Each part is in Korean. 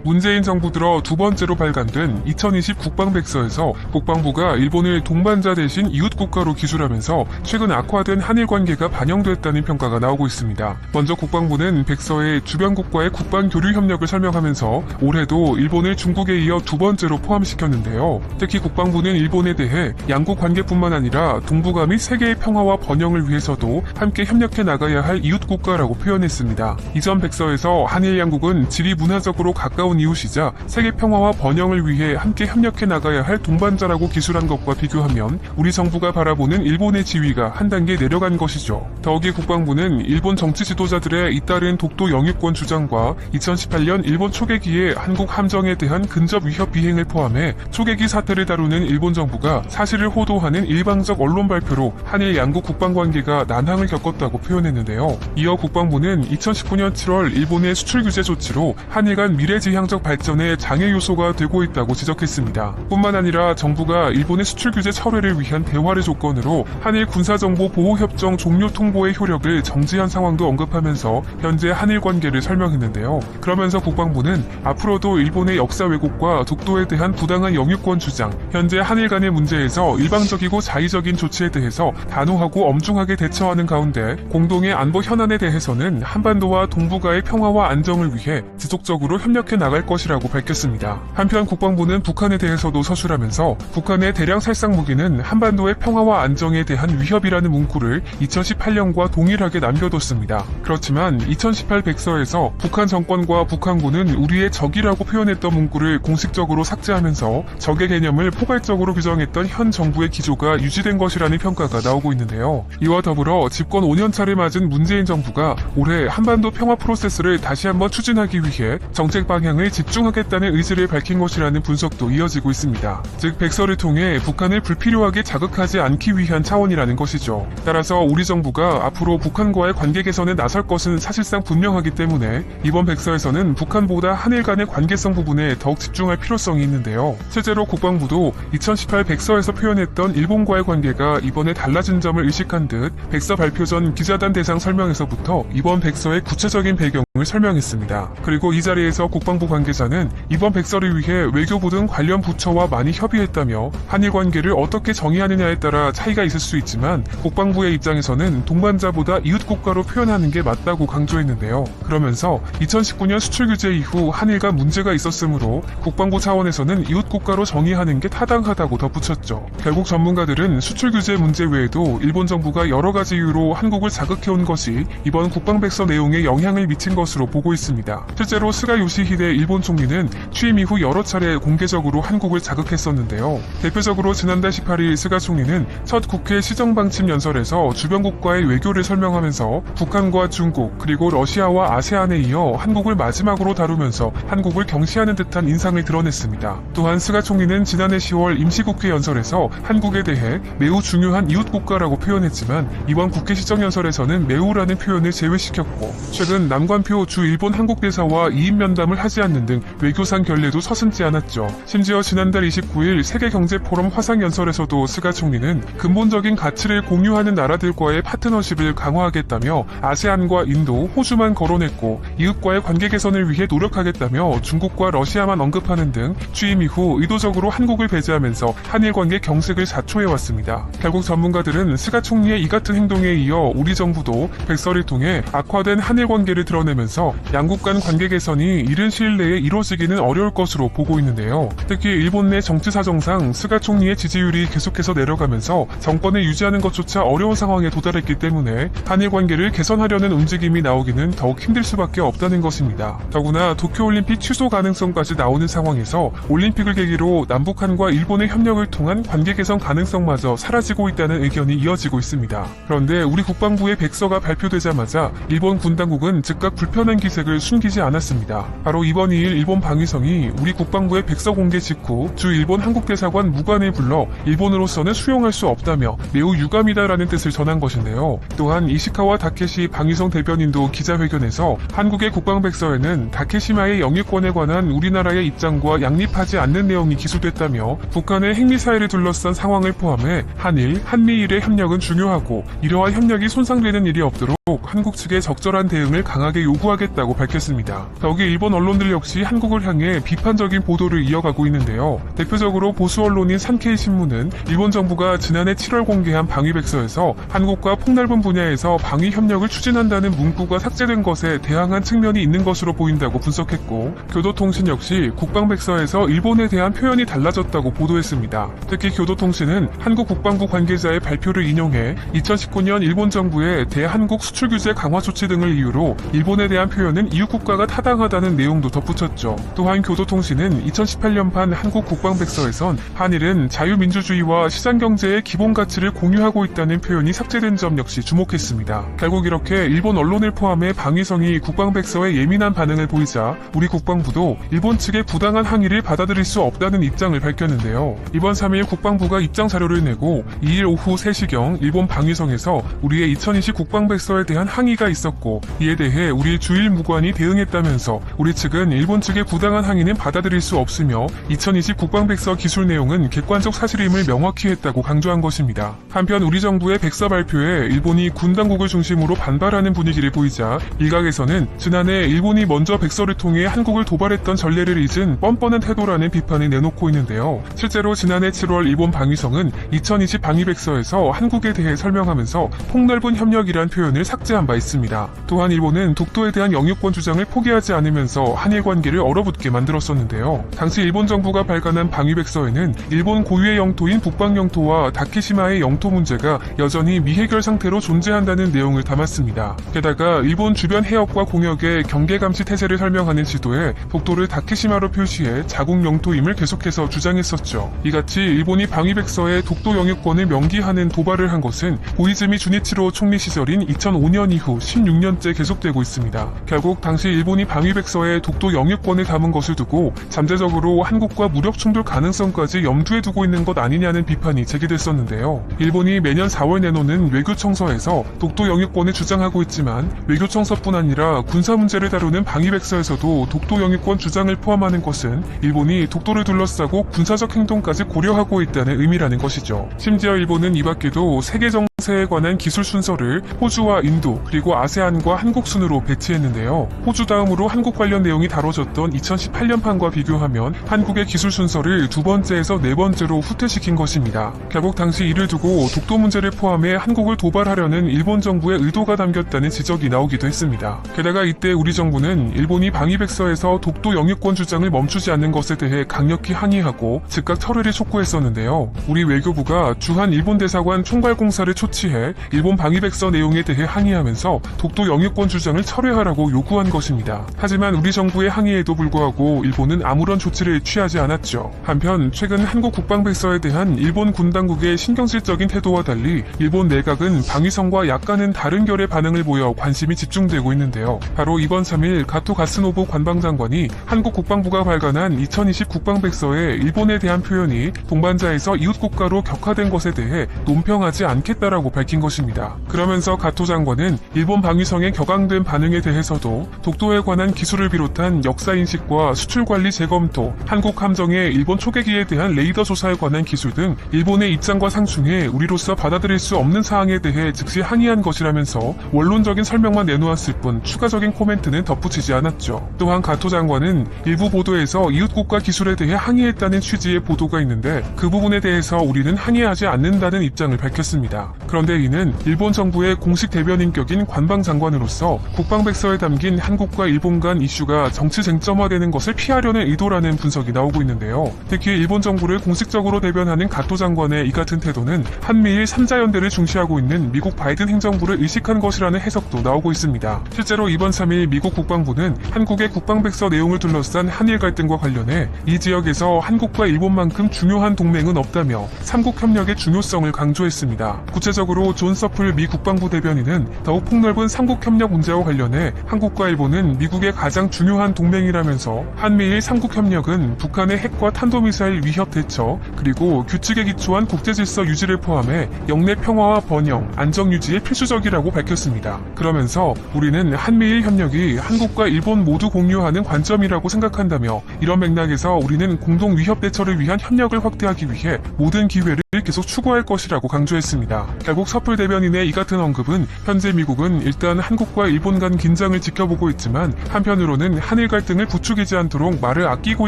문재인 정부 들어 두 번째로 발간된 2020 국방백서에서 국방부가 일본을 동반자 대신 이웃국가로 기술하면서 최근 악화된 한일 관계가 반영됐다는 평가가 나오고 있습니다. 먼저 국방부는 백서에 주변국과의 국방교류 협력을 설명하면서 올해도 일본을 중국에 이어 두 번째로 포함시켰는데요. 특히 국방부는 일본에 대해 양국 관계뿐만 아니라 동북아 및 세계의 평화와 번영을 위해서도 함께 협력해 나가야 할 이웃국가라고 표현했습니다. 이전 백서에서 한일 양국은 지리 문화적으로 가까운 이웃이자 세계 평화와 번영을 위해 함께 협력해 나가야 할 동반자라고 기술한 것과 비교하면 우리 정부가 바라보는 일본의 지위가 한 단계 내려간 것이죠. 더욱이 국방부는 일본 정치 지도자들의 잇따른 독도 영유권 주장과 2018년 일본 초계기의 한국 함정에 대한 근접 위협 비행을 포함해 초계기 사태를 다루는 일본 정부가 사실을 호도하는 일방적 언론 발표로 한일 양국 국방관계가 난항을 겪었다고 표현했는데요. 이어 국방부는 2019년 7월 일본의 수출 규제 조치로 한일 간 미래지향적 발전의 장애 요소가 되고 있다고 지적했습니다. 뿐만 아니라 정부가 일본의 수출 규제 철회를 위한 대화를 조건으로 한일 군사정보 보호협정 종료 통보의 효력을 정지한 상황도 언급하면서 현재 한일 관계를 설명했는데요. 그러면서 국방부는 앞으로도 일본의 역사 왜곡과 독도에 대한 부당한 영유권 주장, 현재 한일 간의 문제에서 일방적이고 자의적인 조치에 대해서 단호하고 엄중하게 대처하는 가운데 공동의 안보 현안에 대해서는 한반도와 동북아의 평화와 안정을 위해 지속적으로 협력해 나갈 것이라고 밝혔습니다. 한편 국방부는 북한에 대해서도 서술하면서 북한의 대량 살상 무기는 한반도의 평화와 안정에 대한 위협이라는 문구를 2018년과 동일하게 남겨뒀습니다. 그렇지만 2018 백서에서 북한 정권과 북한군은 우리의 적이라고 표현했던 문구를 공식적으로 삭제하면서 적의 개념을 포괄적으로 규정했던 현 정부의 기조가 유지된 것이라는 평가가 나오고 있는데요. 이와 더불어 집권 5년차를 맞은 문재인 정부가 올해 한반도 평화 프로세스를 다시 한번 추진하기 위해 정책 방향을 집중하겠다는 의지를 밝힌 것이라는 분석도 이어지고 있습니다. 즉 백서를 통해 북한을 불필요하게 자극하지 않기 위한 차원이라는 것이죠. 따라서 우리 정부가 앞으로 북한과의 관계 개선에 나설 것은 사실상 분명하기 때문에 이번 백서에서는 북한보다 한일 간의 관계성 부분에 더욱 집중할 필요성이 있는데요. 실제로 국방부도 2018 백서에서 표현했던 일본과의 관계가 이번에 달라진 점을 의식한 듯 백서 발표 전 기자단 대상 설명에서부터 이번 백서의 구체적인 배경을 설명했습니다. 그리고 이 자리에서 국방부 관계자는 이번 백서를 위해 외교부 등 관련 부처와 많이 협의했다며 한일 관계를 어떻게 정의하느냐에 따라 차이가 있을 수 있지만 국방부의 입장에서는 동반자보다 이웃국가로 표현하는 게 맞다고 강조했는데요. 그러면서 2019년 수출 규제 이후 한일 간 문제가 있었으므로 국방부 차원에서는 이웃국가로 정의하는 게 타당하다고 덧붙였죠. 결국 전문가들은 수출 규제 문제 외에도 일본 정부가 여러 가지 이유로 한국을 자극해온 것이 이번 국방백서 내용에 영향을 미친 것으로 보고 있습니다. 실제로 스가 요시히데 일본 총리는 취임 이후 여러 차례 공개적으로 한국을 자극했었는데요. 대표적으로 지난달 18일 스가 총리는 첫 국회 시정방침 연설에서 주변국과의 외교를 설명하면서 북한과 중국 그리고 러시아와 아세안에 이어 한국을 마지막으로 다루면서 한국을 경시하는 듯한 인상을 드러냈습니다. 또한 스가 총리는 지난해 10월 임시국회 연설에서 한국에 대해 매우 중요한 이웃국가라고 표현했지만 이번 국회 시정연설에서는 매우라는 표현을 제외시켰고 최근 남관표 주 일본 한국대사와 2인 면담을 하지 않는 등 외교상 결례도 서슴지 않았죠. 심지어 지난달 29일 세계경제포럼 화상연설에서도 스가 총리는 근본적인 가치를 공유하는 나라들과의 파트너십을 강화하겠다며 아세안과 인도, 호주만 거론했고 이웃과의 관계 개선을 위해 노력하겠다며 중국과 러시아만 언급하는 등 취임 이후 의도적으로 한국을 배제하면서 한일 관계 경색을 자초해왔습니다. 결국 전문가들은 스가 총리의 이 같은 행동에 이어 우리 정부도 백서를 통해 악화된 한일 관계를 드러내면서 양국 간 관계 개선이 이른 시일 내에 이루어지기는 어려울 것으로 보고 있는데요. 특히 일본 내 정치 사정상 스가 총리의 지지율이 계속해서 내려가면서 정권을 유지하는 것조차 어려운 상황에 도달했기 때문에 한일 관계를 개선하려는 움직임이 나오기는 더욱 힘들 수밖에 없다는 것입니다. 더구나 도쿄올림픽 취소 가능성까지 나오는 상황에서 올림픽을 계기로 남북한과 일본의 협력을 통한 관계 개선 가능성마저 사라지고 있다는 의견이 이어지고 있습니다. 그런데 우리 국방부의 백서가 발표되자마자 일본 군 당국은 즉각 불편한 기색을 숨기지 않았습니다. 바로 이번 2일 일본 방위성이 우리 국방부의 백서 공개 직후 주 일본 한국대사관 무관을 불러 일본으로서는 수용할 수 없다며 매우 유감이다라는 뜻을 전한 것인데요. 또한 이시카와 다케시 방위성 대변인도 기자회견에서 한국의 국방백서에는 다케시마의 영유권에 관한 우리나라의 입장과 양립하지 않는 내용이 기술됐다며 북한의 핵미사일을 둘러싼 상황을 포함해 한일, 한미일의 협력은 중요하고 이러한 협력이 손상되는 일이 없도록 한국 측의 적절한 대응을 강하게 요구하겠다고 밝혔습니다. 더욱이 일본 언론들 역시 한국을 향해 비판적인 보도를 이어가고 있는데요. 대표적으로 보수 언론인 산케이 신문은 일본 정부가 지난해 7월 공개한 방위백서에서 한국과 폭넓은 분야에서 방위 협력을 추진한다는 문구가 삭제된 것에 대항한 측면이 있는 것으로 보인다고 분석했고, 교도통신 역시 국방백서에서 일본에 대한 표현이 달라졌다고 보도했습니다. 특히 교도통신은 한국 국방부 관계자의 발표를 인용해 2019년 일본 정부의 대한국 수출 규제 강화 조치 등을 이유로 일본에 대한 표현은 이웃 국가가 타당하다는 내용도 덧붙였죠. 또한 교도통신은 2018년판 한국 국방백서에선 한일은 자유민주주의와 시장경제의 기본 가치를 공유하고 있다는 표현이 삭제된 점 역시 주목했습니다. 결국 이렇게 일본 언론을 포함해 방위성이 국방백서에 예민한 반응을 보이자 우리 국방부도 일본 측의 부당한 항의를 받아들일 수 없다는 입장을 밝혔는데요. 이번 3일 국방부가 입장 자료를 내고 2일 오후 3시경 일본 방위성에서 우리의 2020 국방백서에 대한 항의가 있었고, 이에 대해 우리 주일 무관이 대응했다면서 우리 측은 일본 측의 부당한 항의는 받아들일 수 없으며 2020 국방백서 기술 내용은 객관적 사실임을 명확히 했다고 강조한 것입니다. 한편 우리 정부의 백서 발표에 일본이 군 당국을 중심으로 반발하는 분위기를 보이자 일각에서는 지난해 일본이 먼저 백서를 통해 한국을 도발했던 전례를 잊은 뻔뻔한 태도라는 비판을 내놓고 있는데요. 실제로 지난해 7월 일본 방위성은 2020 방위백서에서 한국에 대해 설명하면서 폭넓은 협력이란 표현을 삭제한 바 있습니다. 또한 일본은 독도에 대한 영유권 주장을 포기하지 않으면서 한일 관계를 얼어붙게 만들었었는데요. 당시 일본 정부가 발간한 방위백서에는 일본 고유의 영토인 북방 영토와 다케시마의 영토 문제가 여전히 미해결 상태로 존재한다는 내용을 담았습니다. 게다가 일본 주변 해역과 공역의 경계 감시 태세를 설명하는 지도에 독도를 다케시마로 표시해 자국 영토임을 계속해서 주장했었죠. 이같이 일본이 방위백서에 독도 영유권을 명기하는 도발을 한 것은 고이즈미 주니치로 총리 시절인 2005년 이후 16년째 계속되고 있습니다. 결국 당시 일본이 방위백서에 독도 영유권을 담은 것을 두고 잠재적으로 한국과 무력 충돌 가능성까지 염두에 두고 있는 것 아니냐는 비판이 제기됐었는데요. 일본이 매년 4월 내놓는 외교청서에서 독도 영유권을 주장하고 있지만 외교청서뿐 아니라 군사 문제를 다루는 방위백서에서도 독도 영유권 주장을 포함하는 것은 일본이 독도를 둘러싸고 군사적 행동까지 고려하고 있다는 의미라는 것이죠. 심지어 일본은 이 밖에도 세계 정세에 관한 기술 순서를 호주와 인도 그리고 아세안과 한국 순으로 배치했는데요. 호주 다음으로 한국 관련 내용이 다뤄졌던 2018년판과 비교하면 한국의 기술 순서를 두 번째에서 네 번째로 후퇴시킨 것입니다. 결국 당시 이를 두고 독도 문제를 포함해 한국을 도발하려는 일본 정부의 의도가 담겼다는 지적이 나오기도 했습니다. 게다가 이때 우리 정부는 일본이 방위백서에서 독도 영유권 주장을 멈추지 않는 것에 대해 강력히 항의하고 즉각 철회를 촉구했었는데요. 우리 외교부가 주한 일본 대사관 총괄공사를 초치해 일본 방위백서 내용에 대해 항의하면서 독도 영유권 주장을 철회하라고 요구한 것입니다. 하지만 우리 정부의 항의에도 불구하고 일본은 아무런 조치를 취하지 않았죠. 한편 최근 한국 국방백서에 대한 일본 군 당국의 신경질적인 태도와 달리 일본 내각은 방위성과 약간은 다른 결의 반응을 보여 관심이 집중되고 있는데요. 바로 이번 3일 가토 가스노부 관방장관이 한국 국방부가 발간한 2020 국방백서에 일본에 대한 표현이 동반자에서 이웃국가로 격화된 것에 대해 논평하지 않겠다라고 밝힌 것입니다. 그러면서 가토 장관은 일본 방위성의 격앙된 반응에 대해서도 독도에 관한 기술을 비롯한 역사인식과 수출관리 재검토, 한국 함정의 일본 초계기에 대한 레이더 조사에 관한 기술 등 일본의 입장과 상충해 우리로서 받아들일 수 없는 사항에 대해 즉시 항의한 것이라면서 원론적인 설명만 내놓았을 뿐 추가적인 코멘트는 덧붙이지 않았죠. 또한 가토 장관은 일부 보도에서 이웃국가 기술에 대해 항의했다는 취지의 보도가 있는데 그 부분에 대해서 우리는 항의하지 않는다는 입장을 밝혔습니다. 그런데 이는 일본 정부의 공식 대변인격인 관방장관으로서 국방백서에 담긴 한국과 일본 간 이슈가 정치 쟁점화되는 것을 피하려는 의도라는 분석이 나오고 있는데요. 특히 일본 정부를 공식적으로 대변하는 가토 장관의 이 같은 태도는 한미일 3자연대를 중시하고 있는 미국 바이든 행정부를 의식한 것이라는 해석도 나오고 있습니다. 실제로 이번 3일 미국 국방부는 한국의 국방백서 내용을 둘러싼 한일 갈등과 관련해 이 지역에서 한국과 일본만큼 중요한 동맹은 없다며 삼국 협력의 중요성을 강조했습니다. 구체적으로 존 서플 미 국방부 대변인은 더욱 폭넓은 삼국 협력 문제와 관련해 한국과 일본은 미국의 가장 중요한 동맹이라면서 한미일 삼국 협력은 북한의 핵과 탄도미사일 위협 대처 그리고 규칙에 기초한 국제질서 유지를 포함해 영내 평화와 번영, 안정 유지에 필수적이라고 밝혔습니다. 그러면서 우리는 한미일 협력이 한국과 일본 모두 공유하는 관점이라고 생각한다며 이런 맥락에서 우리는 공동 위협 대처를 위한 협력을 확대하기 위해 모든 기회를 계속 추구할 것이라고 강조했습니다. 결국 섣불 대변인의 이 같은 언급은 현재 미국은 일단 한국과 일본 간 긴장을 지켜보고 있지만 한편으로는 한일 갈등을 부추기지 않도록 말을 아끼고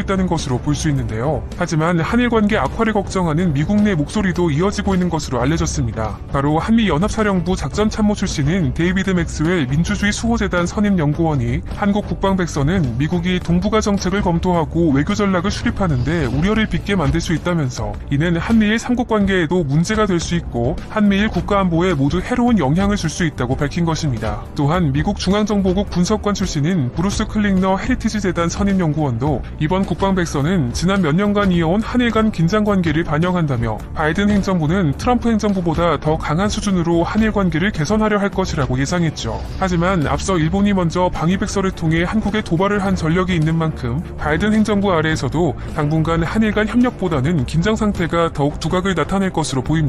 있다는 것으로 볼 수 있는데요. 하지만 한일 관계 악화를 걱정하는 미국 내 목소리도 이어지고 있는 것으로 알려졌습니다. 바로 한미연합사령부 작전참모 출신인 데이비드 맥스웰 민주주의 수호재단 선임연구원이 한국 국방백서는 미국이 동북아 정책을 검토하고 외교 전략을 수립하는데 우려를 빚게 만들 수 있다면서 이는 한미일 삼국관계에도 문제가 될 수 있고 한미일 국가안보에 모두 해로운 영향을 줄 수 있다고 밝힌 것입니다. 또한 미국 중앙정보국 분석관 출신인 브루스 클링너 헤리티지 재단 선임연구원도 이번 국방백서는 지난 몇 년간 이어온 한일 간 긴장 관계를 반영한다며 바이든 행정부는 트럼프 행정부보다 더 강한 수준으로 한일 관계를 개선하려 할 것이라고 예상했죠. 하지만 앞서 일본이 먼저 방위백서를 통해 한국에 도발을 한 전력이 있는 만큼 바이든 행정부 아래에서도 당분간 한일 간 협력보다는 긴장 상태가 더욱 두각을 나타낼 것으로 보입니다.